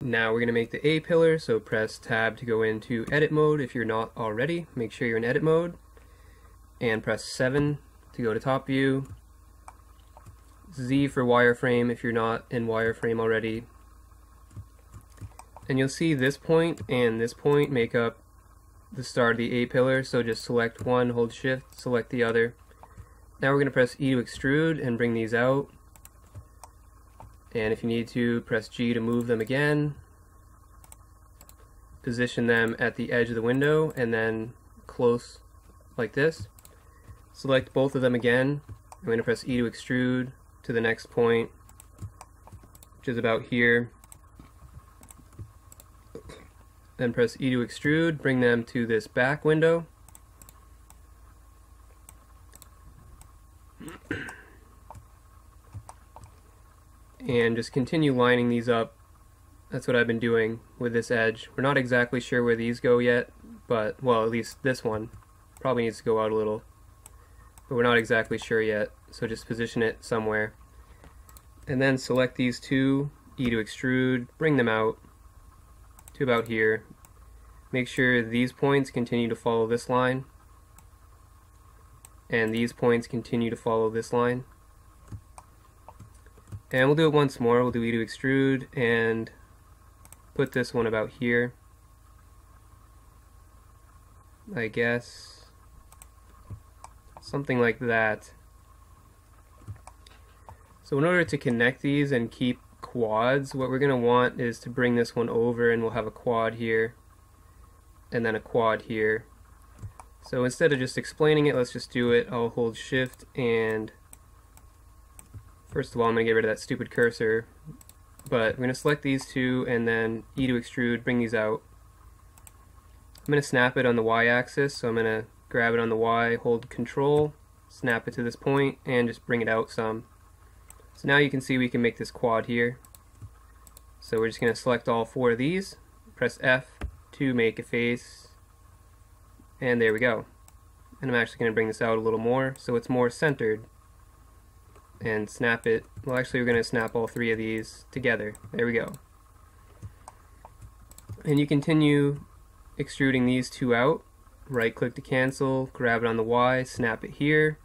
Now we're going to make the A pillar, so press tab to go into edit mode if you're not already. Make sure you're in edit mode, and press 7 to go to top view, Z for wireframe if you're not in wireframe already. And you'll see this point and this point make up the start of the A pillar, so just select one, hold shift, select the other. Now we're going to press E to extrude and bring these out. And if you need to, press G to move them again. Position them at the edge of the window and then close like this. Select both of them again. I'm going to press E to extrude to the next point, which is about here. Then press E to extrude, bring them to this back window. And just continue lining these up. That's what I've been doing with this edge. We're not exactly sure where these go yet, but, well, at least this one probably needs to go out a little. But we're not exactly sure yet, so just position it somewhere. And then select these two, E to extrude, bring them out to about here. Make sure these points continue to follow this line, and these points continue to follow this line. And we'll do it once more. We'll do E to extrude and put this one about here, I guess. Something like that. So in order to connect these and keep quads, what we're going to want is to bring this one over, and we'll have a quad here and then a quad here. So instead of just explaining it, let's just do it. I'll hold shift, and first of all I'm going to get rid of that stupid cursor, but we're going to select these two and then E to extrude, bring these out. I'm going to snap it on the Y axis, so I'm going to grab it on the Y, hold control, snap it to this point, and just bring it out some. So now you can see we can make this quad here. So we're just going to select all four of these, press F to make a face, and there we go. And I'm actually going to bring this out a little more so it's more centered, and snap it. Well, actually we're going to snap all three of these together. There we go. And you continue extruding these two out. Right click to cancel, grab it on the Y, snap it here.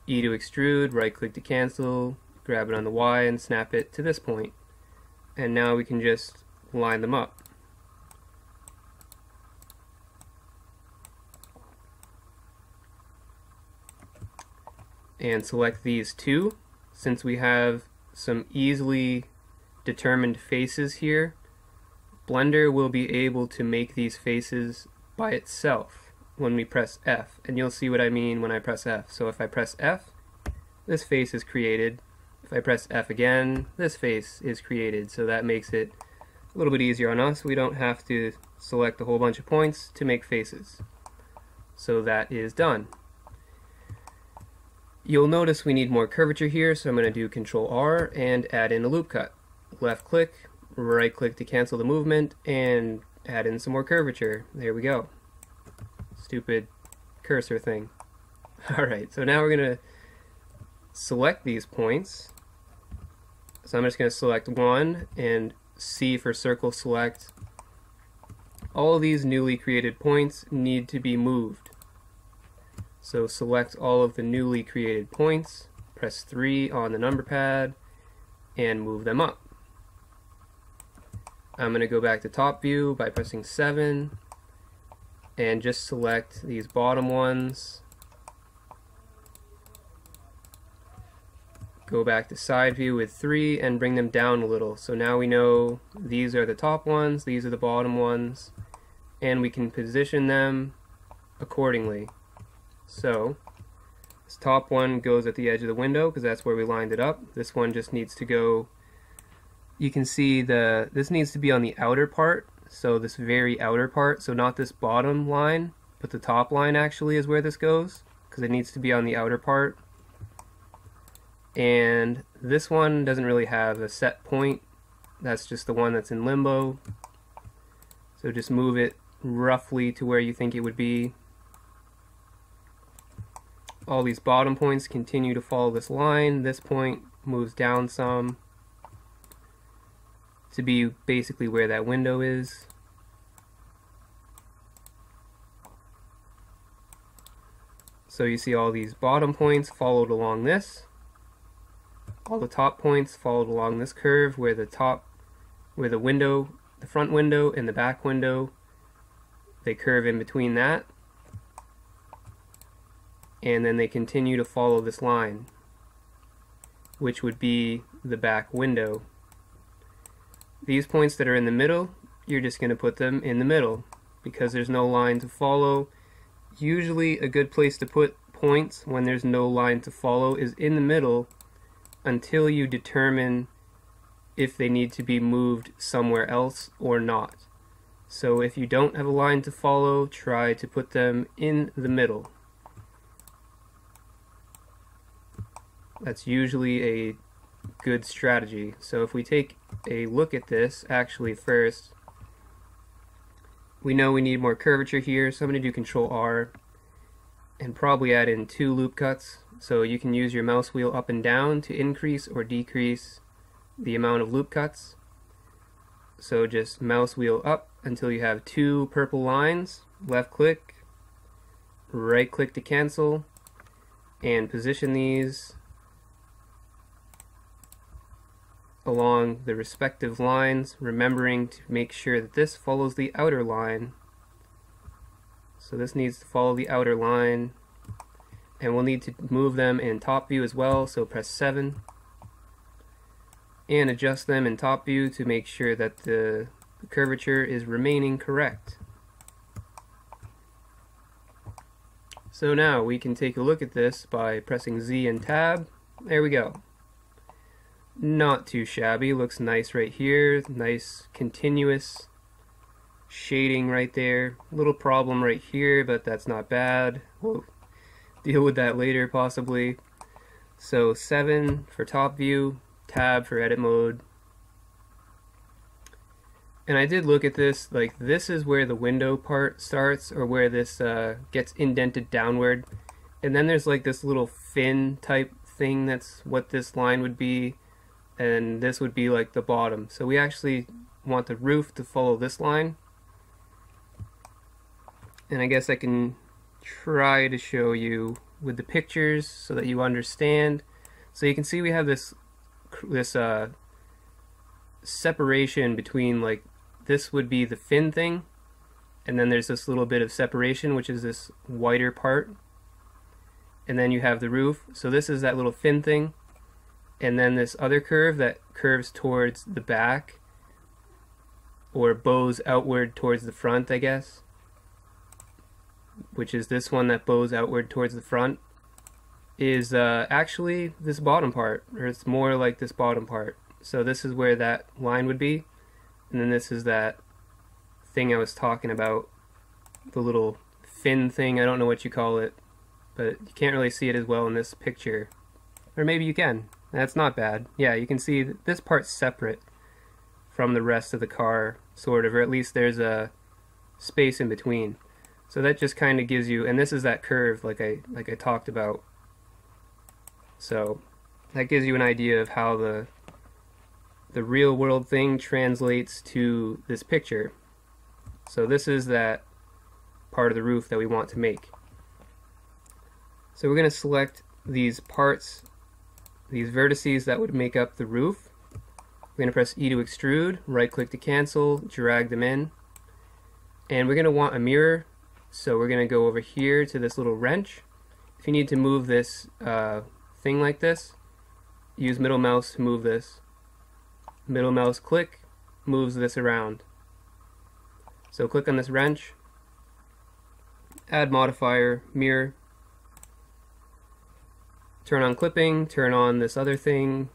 E to extrude, right click to cancel, grab it on the Y and snap it to this point. And now we can just line them up. And select these two. Since we have some easily determined faces here, Blender will be able to make these faces by itself when we press F, and you'll see what I mean when I press F. So if I press F, this face is created. If I press F again, this face is created. So that makes it a little bit easier on us. We don't have to select a whole bunch of points to make faces. So that is done. You'll notice we need more curvature here, so I'm going to do Control R and add in a loop cut. Left click, right click to cancel the movement, and add in some more curvature. There we go. Stupid cursor thing. Alright, so now we're going to select these points. So I'm just going to select one and C for circle select. All of these newly created points need to be moved. So select all of the newly created points, press 3 on the number pad, and move them up. I'm going to go back to top view by pressing 7 and just select these bottom ones. Go back to side view with 3 and bring them down a little. So now we know these are the top ones, these are the bottom ones, and we can position them accordingly. So this top one goes at the edge of the window because that's where we lined it up. This one just needs to go, you can see this needs to be on the outer part, so this very outer part, so not this bottom line, but the top line actually is where this goes, because it needs to be on the outer part. And this one doesn't really have a set point, that's just the one that's in limbo. So just move it roughly to where you think it would be. All these bottom points continue to follow this line. This point moves down some to be basically where that window is. So you see all these bottom points followed along this. All the top points followed along this curve where the window, the front window and the back window, they curve in between that. And then they continue to follow this line, which would be the back window. These points that are in the middle, you're just going to put them in the middle because there's no line to follow. Usually a good place to put points when there's no line to follow is in the middle until you determine if they need to be moved somewhere else or not. So if you don't have a line to follow, try to put them in the middle. That's usually a good strategy. So if we take a look at this, actually first, we know we need more curvature here, so I'm going to do Control R and probably add in 2 loop cuts. So you can use your mouse wheel up and down to increase or decrease the amount of loop cuts. So just mouse wheel up until you have 2 purple lines, left click, right click to cancel, and position these along the respective lines, remembering to make sure that this follows the outer line. So this needs to follow the outer line, and we'll need to move them in top view as well, so press 7 and adjust them in top view to make sure that the curvature is remaining correct. So now we can take a look at this by pressing Z and Tab. There we go. Not too shabby, looks nice right here, nice continuous shading right there. Little problem right here, but that's not bad. We'll deal with that later possibly. So 7 for top view, Tab for edit mode. And I did look at this, like this is where the window part starts, or where this gets indented downward. And then there's like this little fin type thing, that's what this line would be. And this would be like the bottom. So we actually want the roof to follow this line. And I guess I can try to show you with the pictures so that you understand. So you can see we have this separation between, like, this would be the fin thing, and then there's this little bit of separation, which is this whiter part, and then you have the roof. So this is that little fin thing, and then this other curve that curves towards the back, or bows outward towards the front, I guess, which is this one that bows outward towards the front, is actually this bottom part, or it's more like this bottom part. So this is where that line would be, and then this is that thing I was talking about, the little fin thing. I don't know what you call it, but you can't really see it as well in this picture, or maybe you can. That's not bad. Yeah, you can see that this part's separate from the rest of the car, sort of, or at least there's a space in between. So that just kind of gives you, and this is that curve like I talked about. So that gives you an idea of how the real world thing translates to this picture. So this is that part of the roof that we want to make. So we're going to select these parts, these vertices that would make up the roof. We're going to press E to extrude, right click to cancel, drag them in, and we're going to want a mirror. So we're going to go over here to this little wrench. If you need to move this thing like this, use middle mouse to move this. Middle mouse click moves this around. So click on this wrench, add modifier, mirror, turn on clipping, turn on this other thing,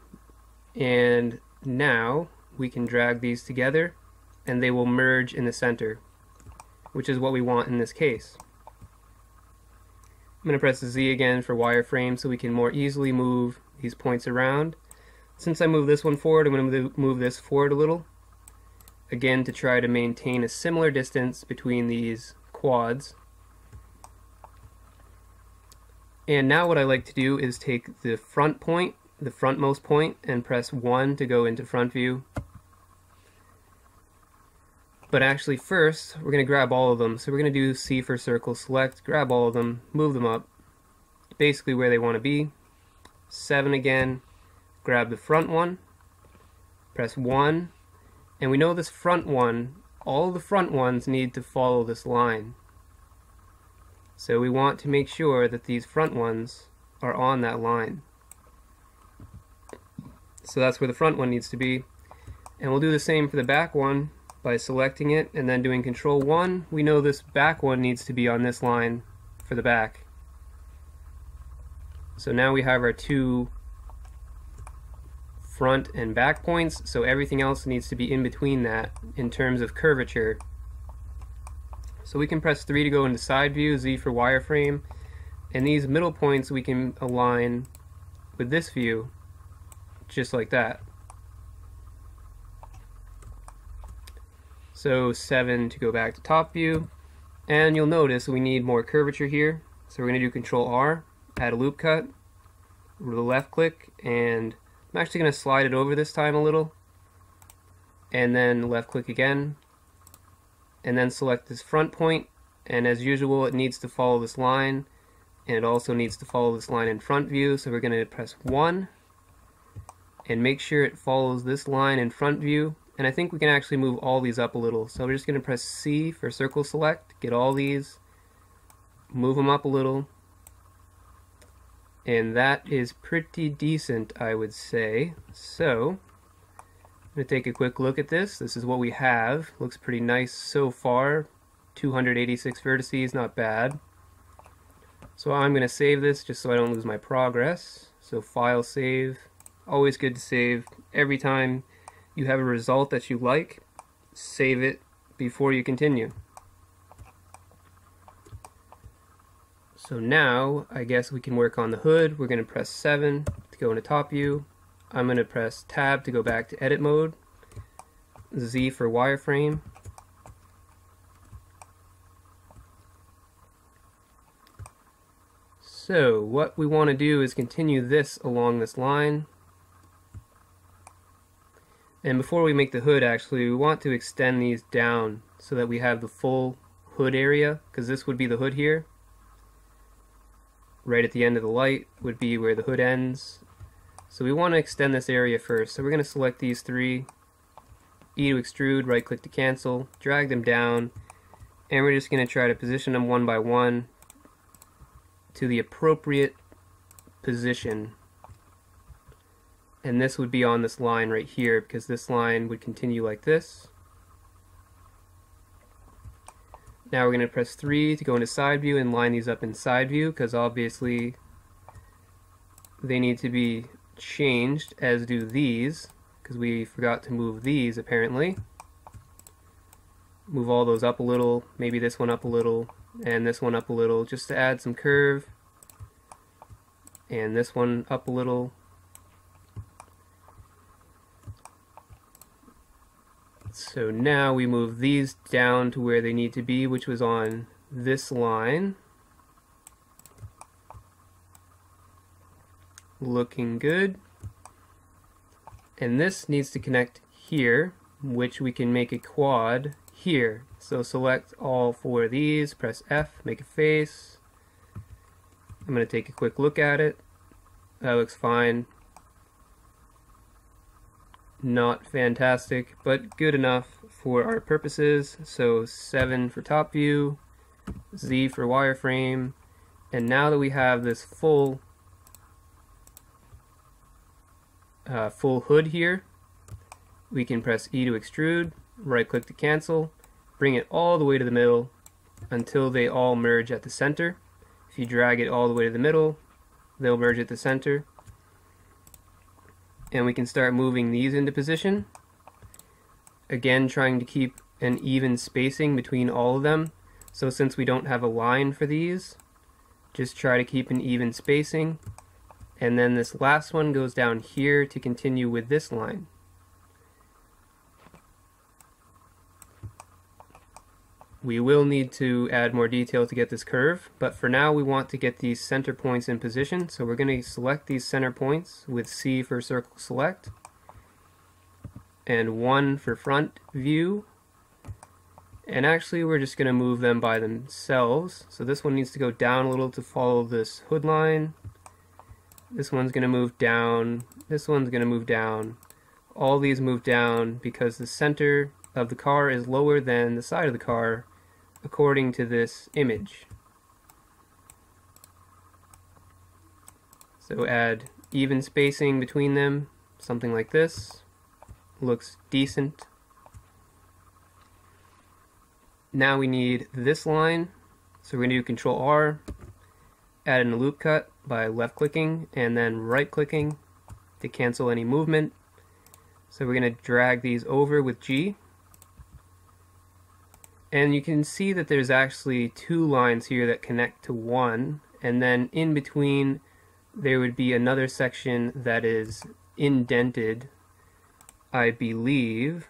and now we can drag these together and they will merge in the center, which is what we want in this case. I'm going to press Z again for wireframe so we can more easily move these points around. Since I moved this one forward, I'm going to move this forward a little, again to try to maintain a similar distance between these quads. And now what I like to do is take the front point, the frontmost point, and press 1 to go into front view. But actually first, we're going to grab all of them. So we're going to do C for circle select, grab all of them, move them up, basically where they want to be. 7 again, grab the front one, press 1, and we know this front one, all of the front ones need to follow this line. So we want to make sure that these front ones are on that line. So that's where the front one needs to be. And we'll do the same for the back one by selecting it and then doing Control 1. We know this back one needs to be on this line for the back. So now we have our two front and back points, so everything else needs to be in between that in terms of curvature. So we can press 3 to go into side view, Z for wireframe, and these middle points we can align with this view just like that. So 7 to go back to top view, and you'll notice we need more curvature here, so we're going to do Control R, add a loop cut, left click, and I'm actually going to slide it over this time a little, and then left click again, and then select this front point, and as usual it needs to follow this line, and it also needs to follow this line in front view, so we're going to press 1 and make sure it follows this line in front view. And I think we can actually move all these up a little, so we're just going to press C for circle select, get all these, move them up a little, and that is pretty decent, I would say. So I'm going to take a quick look at this. This is what we have. Looks pretty nice so far. 286 vertices, not bad. So I'm going to save this just so I don't lose my progress. So file, save. Always good to save. Every time you have a result that you like, save it before you continue. So now I guess we can work on the hood. We're going to press 7 to go into top view. I'm going to press tab to go back to edit mode, Z for wireframe. So what we want to do is continue this along this line. And before we make the hood, actually, we want to extend these down so that we have the full hood area, because this would be the hood here. Right at the end of the light would be where the hood ends. So we want to extend this area first. So we're going to select these 3, E to extrude, right click to cancel, drag them down, and we're just going to try to position them one by one to the appropriate position. And this would be on this line right here, because this line would continue like this. Now we're going to press 3 to go into side view and line these up in side view, because obviously they need to be changed, as do these, because we forgot to move these apparently. Move all those up a little, maybe this one up a little, and this one up a little, just to add some curve. And this one up a little. So now we move these down to where they need to be, which was on this line. Looking good. And this needs to connect here, which we can make a quad here. So select all 4 of these, press F, make a face. I'm going to take a quick look at it. That looks fine. Not fantastic, but good enough for our purposes. So 7 for top view, Z for wireframe, and now that we have this full hood here, we can press E to extrude, right click to cancel, bring it all the way to the middle until they all merge at the center. If you drag it all the way to the middle, they'll merge at the center. And we can start moving these into position. Again, trying to keep an even spacing between all of them. So since we don't have a line for these, just try to keep an even spacing. And then this last one goes down here to continue with this line. We will need to add more detail to get this curve, but for now we want to get these center points in position, so we're going to select these center points with C for circle select, and 1 for front view, And actually we're just going to move them by themselves. So this one needs to go down a little to follow this hood line. This one's going to move down. This one's going to move down. All these move down because the center of the car is lower than the side of the car according to this image. So add even spacing between them, something like this. Looks decent. Now we need this line, so we're going to do Control R, add in a loop cut by left clicking and then right clicking to cancel any movement. So we're going to drag these over with G. And you can see that there's actually two lines here that connect to one, and then in between there would be another section that is indented, I believe.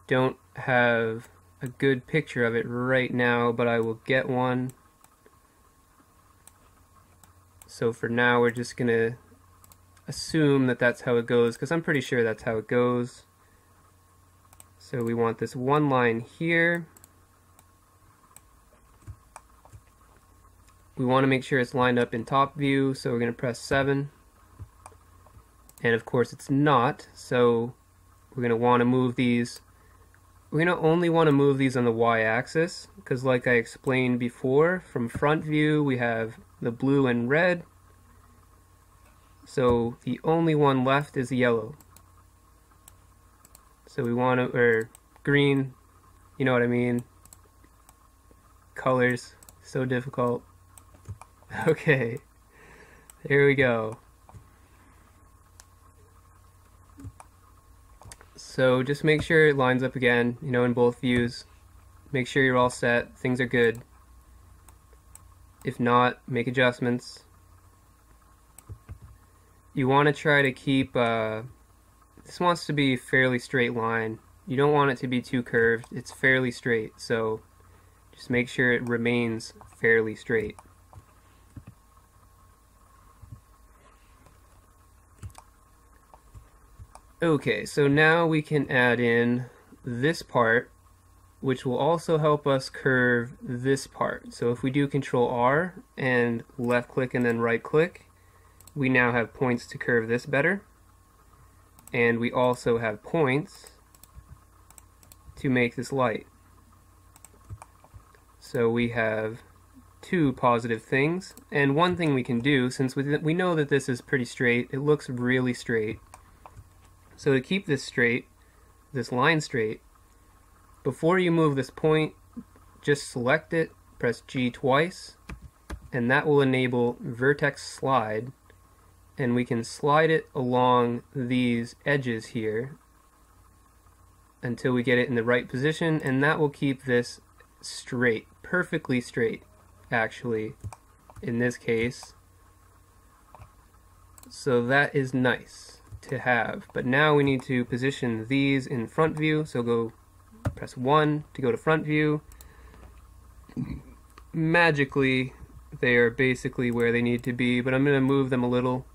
Don't have a good picture of it right now, but I will get one. So for now we're just gonna assume that that's how it goes, because I'm pretty sure that's how it goes. So we want this one line here. We want to make sure it's lined up in top view, so we're going to press 7. And of course it's not, so we're going to want to move these. We're going to only want to move these on the y-axis, because like I explained before, from front view we have the blue and red. So the only one left is yellow. So we want to, or green, you know what I mean. Colors, so difficult. Okay, there we go. So just make sure it lines up again, you know, in both views. Make sure you're all set, things are good. If not, make adjustments. You want to try to keep, this wants to be a fairly straight line. You don't want it to be too curved, it's fairly straight, so just make sure it remains fairly straight. Okay, so now we can add in this part, which will also help us curve this part. So if we do Control R and left click and then right click, we now have points to curve this better. And we also have points to make this light. So we have two positive things. And one thing we can do, since we know that this is pretty straight, it looks really straight. So to keep this straight, this line straight, before you move this point, just select it, press G twice, and that will enable vertex slide, and we can slide it along these edges here until we get it in the right position, and that will keep this straight, perfectly straight, actually, in this case. So that is nice to have, but now we need to position these in front view, so go press 1 to go to front view. Magically they are basically where they need to be, but I'm going to move them a little.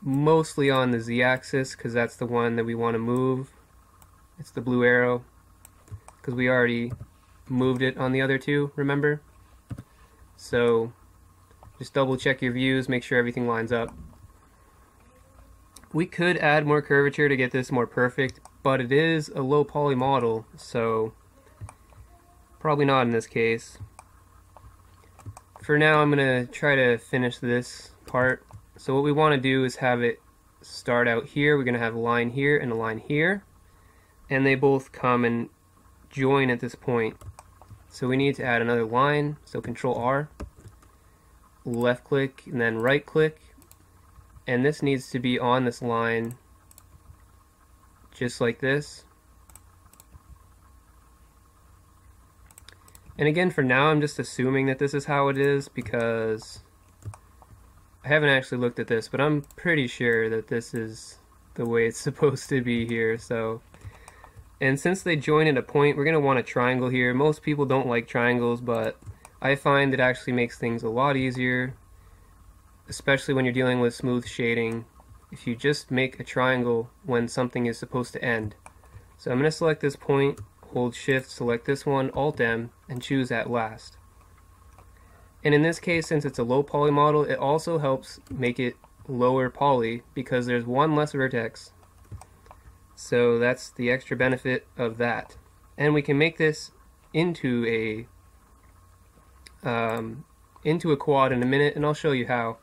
Mostly on the z-axis, because that's the one that we want to move. It's the blue arrow, because we already moved it on the other two, remember? So just double check your views, make sure everything lines up. We could add more curvature to get this more perfect, but it is a low poly model, so probably not in this case. For now I'm going to try to finish this part. So what we want to do is have it start out here. We're going to have a line here and a line here, and they both come and join at this point. So we need to add another line, so Control R, left click and then right click, and this needs to be on this line just like this. And again, for now I'm just assuming that this is how it is, because I haven't actually looked at this, but I'm pretty sure that this is the way it's supposed to be here. So, and since they join at a point, we're going to want a triangle here. Most people don't like triangles, but I find it actually makes things a lot easier. especially when you're dealing with smooth shading, if you just make a triangle when something is supposed to end. So I'm going to select this point, hold shift, select this one, alt M, and choose at last. And in this case, since it's a low poly model, it also helps make it lower poly because there's one less vertex. So that's the extra benefit of that. And we can make this into a quad in a minute, and I'll show you how.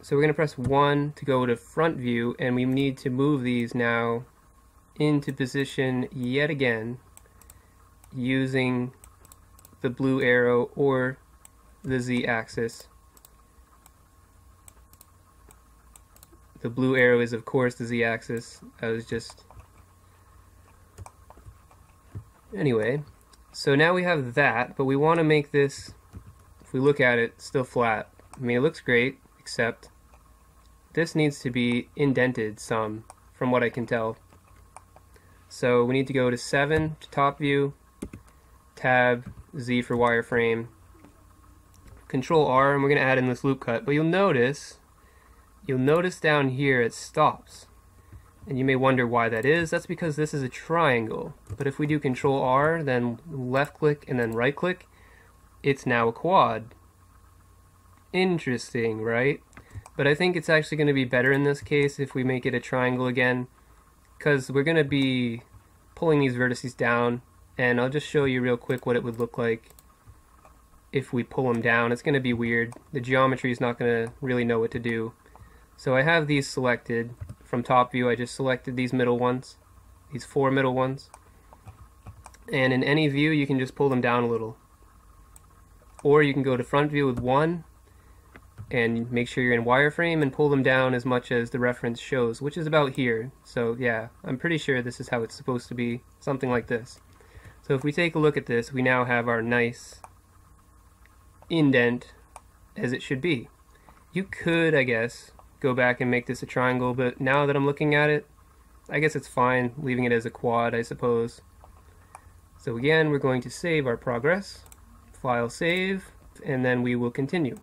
So we're going to press 1 to go to front view, and we need to move these now into position yet again using the blue arrow or the Z-axis. The blue arrow is of course the Z-axis. Anyway, so now we have that, but we want to make this, if we look at it, still flat. I mean, it looks great, except this needs to be indented some, from what I can tell. So we need to go to 7 to top view, tab, Z for wireframe, Control R, and we're going to add in this loop cut. But you'll notice down here it stops. And you may wonder why that is. That's because this is a triangle. But if we do Control R, then left click, and then right click, it's now a quad. Interesting, right? But I think it's actually going to be better in this case if we make it a triangle again, because we're going to be pulling these vertices down, and I'll just show you real quick what it would look like if we pull them down. It's going to be weird. The geometry is not going to really know what to do. So I have these selected. From top view, I just selected these middle ones, these 4 middle ones. And in any view, you can just pull them down a little. Or you can go to front view with 1 and make sure you're in wireframe and pull them down as much as the reference shows, which is about here. So yeah, I'm pretty sure this is how it's supposed to be, something like this. So if we take a look at this, we now have our nice indent as it should be. You could, I guess, go back and make this a triangle, but now that I'm looking at it, I guess it's fine leaving it as a quad, I suppose. So again, we're going to save our progress, file save, and then we will continue.